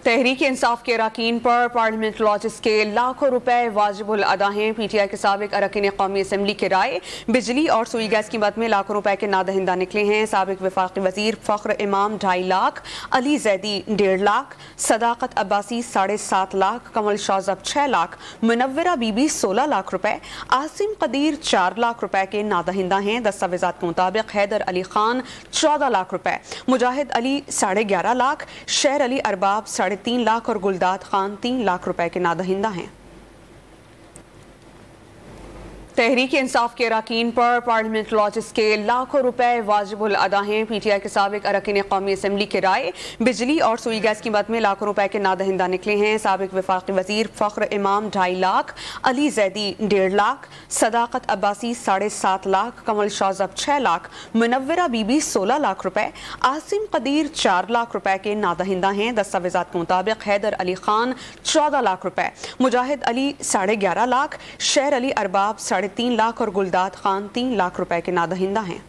तहरीक इंसाफ के अरकान पर पार्लियामेंट लॉजेस के लाखों रुपए वाजिबुल अदा हैं। PTI के साबिक अरकान कौमी असम्बली के राय बिजली और सुई गैस कीमत में लाखों रुपए के नादहिंदा निकले हैं। साबिक वफाकी वजीर फख्र इमाम 2.5 लाख, अली जैदी 1.5 लाख, सदाकत अब्बासी 7.5 लाख, कमल शाहजब 6 लाख, मुनव्वरा बीबी 16 लाख रुपए, आसिम कदीर 4 लाख रुपए के नादहिंदा हैं। दस्तावेजात के मुताबिक हैदर अली खान 14 लाख रुपए, मुजाहिद अली 11.5 लाख, शेर अली अरबाब 3.5 लाख और गुलदाद खान 3 लाख रुपए के नादहिंदा हैं। तहरीक इंसाफ के अरकान पर पार्लियामेंट लॉजेस के लाखों रुपए वाजिबुल अदा हैं। PTI के साबिक अरकान कौमी असम्बली के राय बिजली और सुई गैस कीमत में लाखों रुपए के नादहिंदा निकले हैं। साबिक वफाकी वजीर फख्र इमाम 2.5 लाख, अली जैदी 1.5 लाख, सदाकत अब्बासी 7.5 लाख, कमल शाहजब 6 लाख, मुनव्वरा बीबी 16 लाख रुपए, आसिम कदीर 4 लाख रुपए के नादहिंदा हैं। दस्तावेजात के मुताबिक हैदर अली खान 14 लाख रुपए, मुजाहिद अली 11.5 लाख, शेर अली अरबाब 3.5 लाख और गुलदाद खान 3 लाख रुपए के नादहिंदा हैं।